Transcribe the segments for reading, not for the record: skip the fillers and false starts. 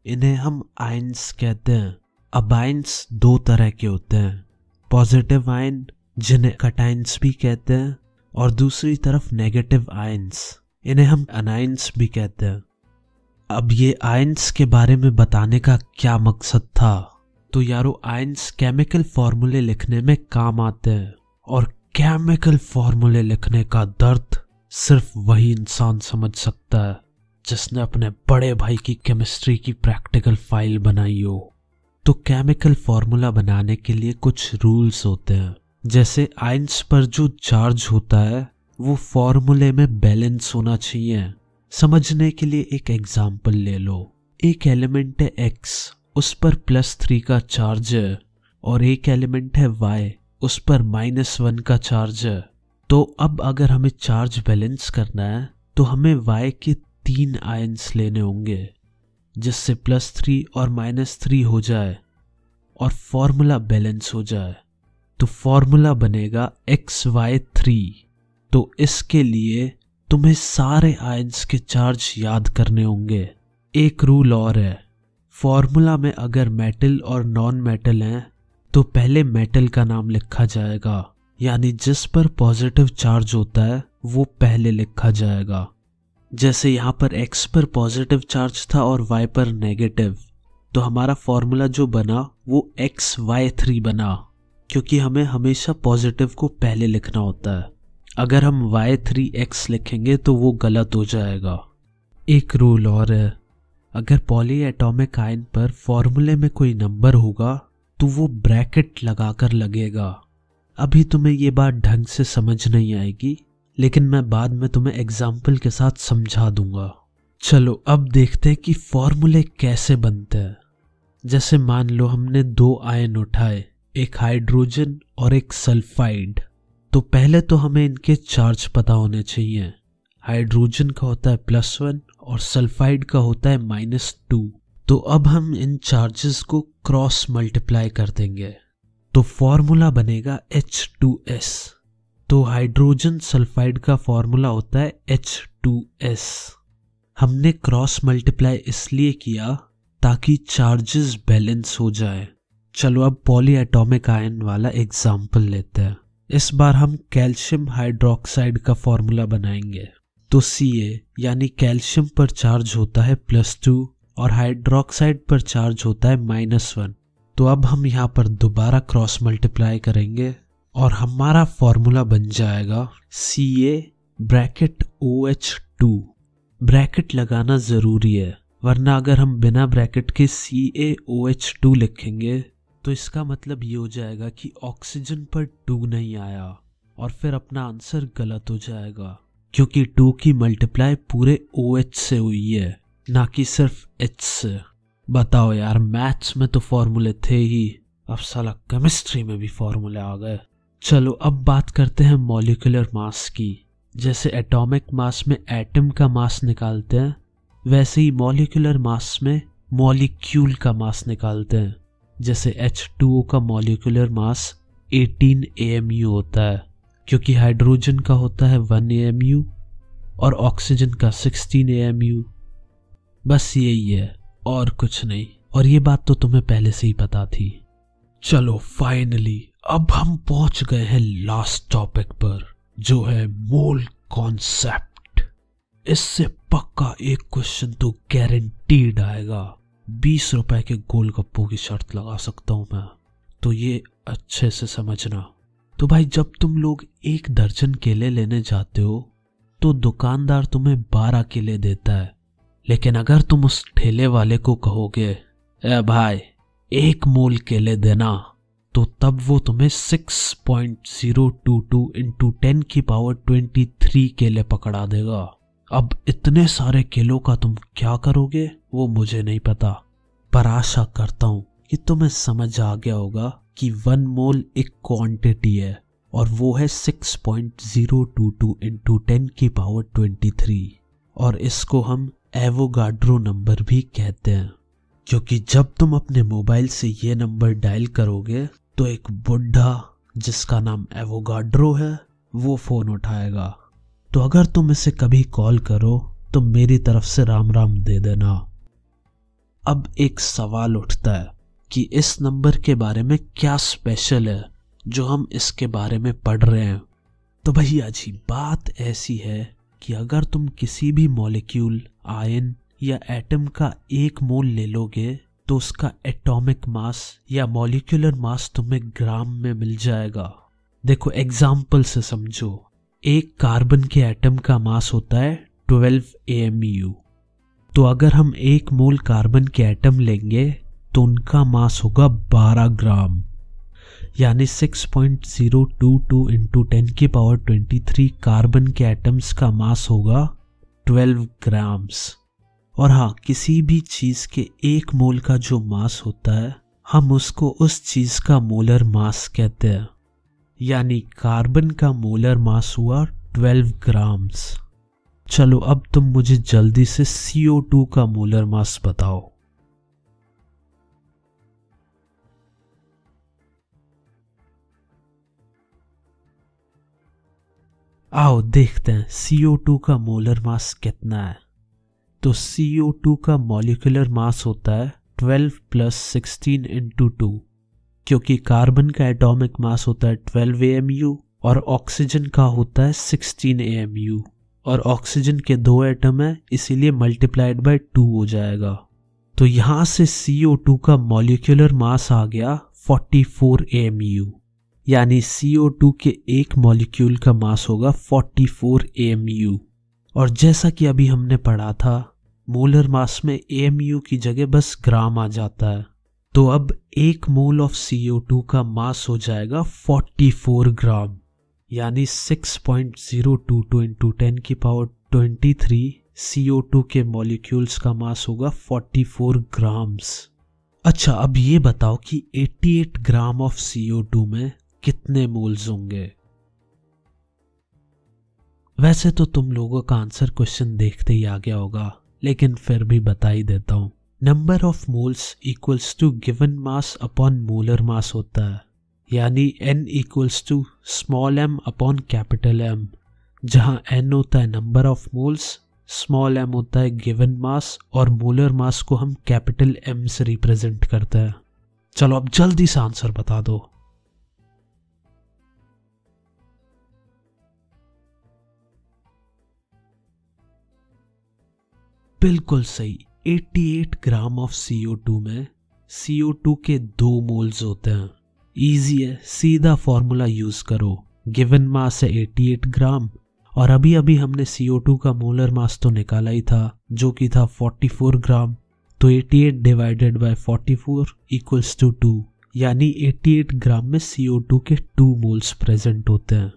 इन्हें हम आयन्स कहते हैं। अब आयन्स दो तरह के होते हैं, पॉजिटिव आयन जिन्हें कटायंस भी कहते हैं, और दूसरी तरफ नेगेटिव आयन्स, इन्हें हम अनायंस भी कहते हैं। अब ये आयन्स के बारे में बताने का क्या मकसद था? तो यारो आयन्स केमिकल फॉर्मूले लिखने में काम आते हैं, और केमिकल फॉर्मूले लिखने का दर्द सिर्फ वही इंसान समझ सकता है जिसने अपने बड़े भाई की केमिस्ट्री की प्रैक्टिकल फाइल बनाई हो। तो केमिकल फॉर्मूला बनाने के लिए कुछ रूल्स होते हैं, जैसे आयन्स पर जो चार्ज होता है वो फॉर्मूले में बैलेंस होना चाहिए। समझने के लिए एक एग्जांपल ले लो। एक एलिमेंट है X, उस पर +3 का चार्ज है, और एक एलिमेंट है Y, उस पर -1 का चार्ज है। तो अब अगर हमें चार्ज बैलेंस करना है तो हमें Y के 3 आयन्स लेने होंगे, जिससे +3 और -3 हो जाए और फॉर्मूला बैलेंस हो जाए। तो फॉर्मूला बनेगा XY3। तो इसके लिए तुम्हें सारे आयन्स के चार्ज याद करने होंगे। एक रूल और है, फॉर्मूला में अगर मेटल और नॉन मेटल हैं तो पहले मेटल का नाम लिखा जाएगा, यानी जिस पर पॉजिटिव चार्ज होता है वो पहले लिखा जाएगा। जैसे यहाँ पर X पर पॉजिटिव चार्ज था और Y पर नेगेटिव, तो हमारा फॉर्मूला जो बना वो XY3 बना, क्योंकि हमें हमेशा पॉजिटिव को पहले लिखना होता है। अगर हम Y3X लिखेंगे तो वो गलत हो जाएगा। एक रूल और है, अगर पॉली एटॉमिक आयन पर फॉर्मूले में कोई नंबर होगा तो वो ब्रैकेट लगाकर लगेगा। अभी तुम्हें ये बात ढंग से समझ नहीं आएगी, लेकिन मैं बाद में तुम्हें एग्जाम्पल के साथ समझा दूंगा। चलो अब देखते हैं कि फॉर्मूले कैसे बनते हैं। जैसे मान लो हमने 2 आयन उठाए, एक हाइड्रोजन और एक सल्फाइड। तो पहले तो हमें इनके चार्ज पता होने चाहिए। हाइड्रोजन का होता है +1 और सल्फाइड का होता है -2। तो अब हम इन चार्जेस को क्रॉस मल्टीप्लाई कर देंगे, तो फॉर्मूला बनेगा H2S। तो हाइड्रोजन सल्फाइड का फॉर्मूला होता है H2S। हमने क्रॉस मल्टीप्लाई इसलिए किया ताकि चार्जेस बैलेंस हो जाए। चलो अब पॉली एटॉमिक आयन वाला एग्जाम्पल लेते हैं। इस बार हम कैल्शियम हाइड्रोक्साइड का फॉर्मूला बनाएंगे। तो Ca यानी कैल्शियम पर चार्ज होता है +2 और हाइड्रोक्साइड पर चार्ज होता है -1। तो अब हम यहाँ पर दोबारा क्रॉस मल्टीप्लाई करेंगे और हमारा फॉर्मूला बन जाएगा CaOH2। ब्रैकेट लगाना जरूरी है, वरना अगर हम बिना ब्रैकेट के CaOH2 लिखेंगे तो इसका मतलब ये हो जाएगा कि ऑक्सीजन पर 2 नहीं आया, और फिर अपना आंसर गलत हो जाएगा, क्योंकि 2 की मल्टीप्लाई पूरे OH से हुई है, ना कि सिर्फ H से। बताओ यार, मैथ्स में तो फॉर्मूले थे ही, अब साला केमिस्ट्री में भी फॉर्मूले आ गए। चलो अब बात करते हैं मॉलिक्यूलर मास की। जैसे एटॉमिक मास में एटम का मास निकालते हैं, वैसे ही मॉलिक्यूलर मास में मॉलिक्यूल का मास निकालते हैं। जैसे H2O का मॉलिक्यूलर मास 18 AMU होता है, क्योंकि हाइड्रोजन का होता है 1 AMU और ऑक्सीजन का 16 AMU। बस यही है और कुछ नहीं, और ये बात तो तुम्हें पहले से ही पता थी। चलो फाइनली अब हम पहुंच गए हैं लास्ट टॉपिक पर, जो है मोल कॉन्सेप्ट। इससे पक्का एक क्वेश्चन तो गारंटीड आएगा। 20 रुपए के गोलगप्पों की शर्त लगा सकता हूं मैं, तो ये अच्छे से समझना। तो भाई, जब तुम लोग 1 दर्जन केले लेने जाते हो तो दुकानदार तुम्हें 12 केले देता है, लेकिन अगर तुम उस ठेले वाले को कहोगे ए भाई 1 मोल केले देना, तो तब वो तुम्हें 6.022 × 10⁻23 केले पकड़ा देगा। अब इतने सारे केलों का तुम क्या करोगे वो मुझे नहीं पता, पर आशा करता हूं कि तुम्हें समझ आ गया होगा कि 1 मोल एक क्वांटिटी है, और वो है 6.022 × 10⁻23, और इसको हम एवोगाड्रो नंबर भी कहते हैं, क्योंकि जब तुम अपने मोबाइल से ये नंबर डायल करोगे तो एक बुढ़ा जिसका नाम एवोगाड्रो है वो फोन उठाएगा। तो अगर तुम इसे कभी कॉल करो तो मेरी तरफ से राम राम दे देना। अब एक सवाल उठता है कि इस नंबर के बारे में क्या स्पेशल है जो हम इसके बारे में पढ़ रहे हैं। तो भैया जी बात ऐसी है कि अगर तुम किसी भी मॉलिक्यूल, आयन या एटम का एक मोल ले लोगे तो उसका एटॉमिक मास या मॉलिक्यूलर मास तुम्हें ग्राम में मिल जाएगा। देखो एग्जाम्पल से समझो, एक कार्बन के एटम का मास होता है 12 AMU। तो अगर हम एक मोल कार्बन के एटम लेंगे तो उनका मास होगा 12 ग्राम, यानी 6.022 इंटू 10⁻23 कार्बन के एटम्स का मास होगा 12 ग्राम्स। और हाँ, किसी भी चीज के एक मोल का जो मास होता है हम उसको उस चीज का मोलर मास कहते हैं, यानी कार्बन का मोलर मास हुआ 12 ग्राम्स। चलो अब तुम मुझे जल्दी से CO2 का मोलर मास बताओ। आओ देखते हैं CO2 का मोलर मास कितना है। तो CO2 का मॉलिक्यूलर मास होता है 12 + 16 × 2, क्योंकि कार्बन का एटॉमिक मास होता है 12 AMU और ऑक्सीजन का होता है 16 AMU, और ऑक्सीजन के 2 एटम है इसीलिए मल्टीप्लाइड बाय 2 हो जाएगा। तो यहां से CO2 का मॉलिक्यूलर मास आ गया 44 AMU, यानी CO2 के एक मॉलिक्यूल का मास होगा 44 AMU। और जैसा कि अभी हमने पढ़ा था, मोलर मास में AMU की जगह बस ग्राम आ जाता है। तो अब एक मोल ऑफ CO2 का मास हो जाएगा 44 ग्राम, यानी 6.022 इंटू 10⁻23 CO2 के मॉलिक्यूल्स का मास होगा 44 ग्राम्स। अच्छा अब ये बताओ कि 88 ग्राम ऑफ CO2 में कितने मोल्स होंगे। वैसे तो तुम लोगों का आंसर क्वेश्चन देखते ही आ गया होगा, लेकिन फिर भी बता ही देता हूं। Number of moles equals to given mass upon molar mass होता है, यानी n equals to small m upon capital M, जहां n होता है number of moles, small m होता है गिवन मास और मोलर मास को हम कैपिटल M से रिप्रेजेंट करते हैं। चलो अब जल्दी से आंसर बता दो। बिल्कुल सही, 88 ग्राम ऑफ CO2 में CO2 के 2 मोल्स होते हैं। इजी है, सीधा फॉर्मूला यूज करो। गिवन मास है 88 ग्राम और अभी अभी हमने CO2 का मोलर मास तो निकाला ही था जो कि था 44 ग्राम। तो 88 डिवाइडेड बाय 44 इक्वल्स टू 2, यानी 88 ग्राम में CO2 के 2 मोल्स प्रेजेंट होते हैं।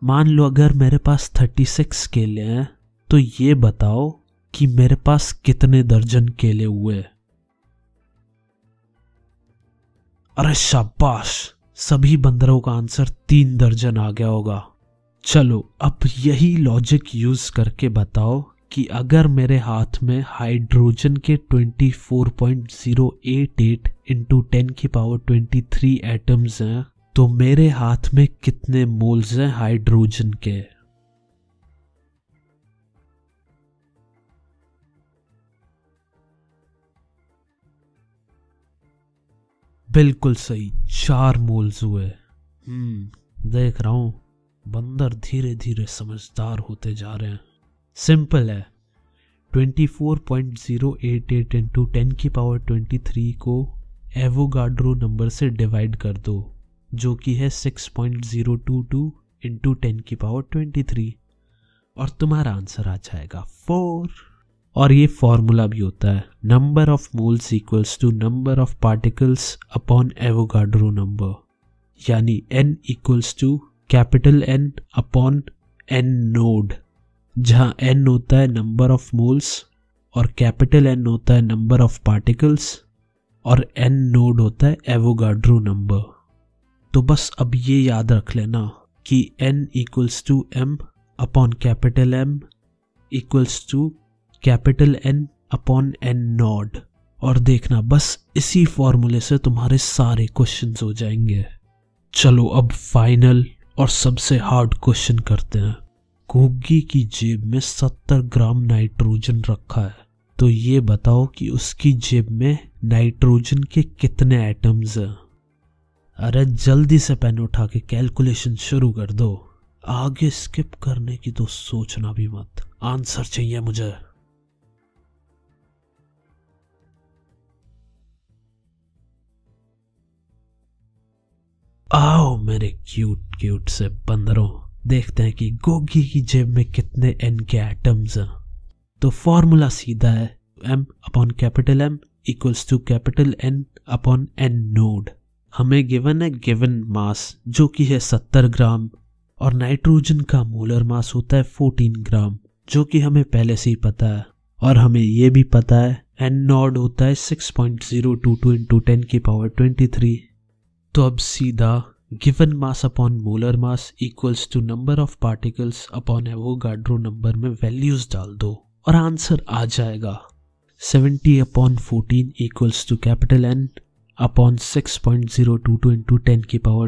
मान लो अगर मेरे पास 36 केले हैं तो ये बताओ कि मेरे पास कितने दर्जन केले हुए। अरे शाबाश, सभी बंदरों का आंसर 3 दर्जन आ गया होगा। चलो अब यही लॉजिक यूज करके बताओ कि अगर मेरे हाथ में हाइड्रोजन के 24.088 इंटू 10⁻23 एटम्स हैं तो मेरे हाथ में कितने मोल्स हैं हाइड्रोजन के। बिल्कुल सही, 4 मोल्स हुए। देख रहा हूं बंदर धीरे धीरे समझदार होते जा रहे हैं। सिंपल है, 24.088 इंटू 10⁻23 को एवोगाड्रो नंबर से डिवाइड कर दो, जो कि है 6.022 इंटू 10⁻23 और तुम्हारा आंसर आ जाएगा 4। और ये फॉर्मूला भी होता है, number of moles equals to number of particles upon Avogadro number, यानी n equals to capital N upon n nought, जहां n होता है नंबर ऑफ मोल्स और कैपिटल N होता है नंबर ऑफ पार्टिकल्स और n नोड होता है एवोगाड्रो नंबर। तो बस अब ये याद रख लेना कि n equals to m upon capital M equals to capital N upon n nought. और देखना बस इसी फॉर्मूले से तुम्हारे सारे क्वेश्चंस हो जाएंगे। चलो अब फाइनल और सबसे हार्ड क्वेश्चन करते हैं। घुग्गी की जेब में 70 ग्राम नाइट्रोजन रखा है तो ये बताओ कि उसकी जेब में नाइट्रोजन के कितने एटम्स हैं। अरे जल्दी से पेन उठा के कैलकुलेशन शुरू कर दो। आगे स्किप करने की तो सोचना भी मत, आंसर चाहिए मुझे। आओ मेरे क्यूट क्यूट से बंदरों, देखते हैं कि गोगी की जेब में कितने एन के एटम्स हैं। तो फॉर्मूला सीधा है, m upon capital M equals to capital N upon N nought. हमें गिवन है गिवन मास जो कि है 70 ग्राम और नाइट्रोजन का मोलर मास होता है 14 ग्राम, जो कि हमें पहले से ही पता है। और हमें ये भी पता है N नोड होता है 6.022 इंटू 10 की पावर 23। तो अब सीधा given mass upon molar mass equals to number of particles upon Avogadro number में वैल्यूज डाल दो और आंसर आ जाएगा। 70 upon 14 equals to capital N upon 6.022 into 10 की पावर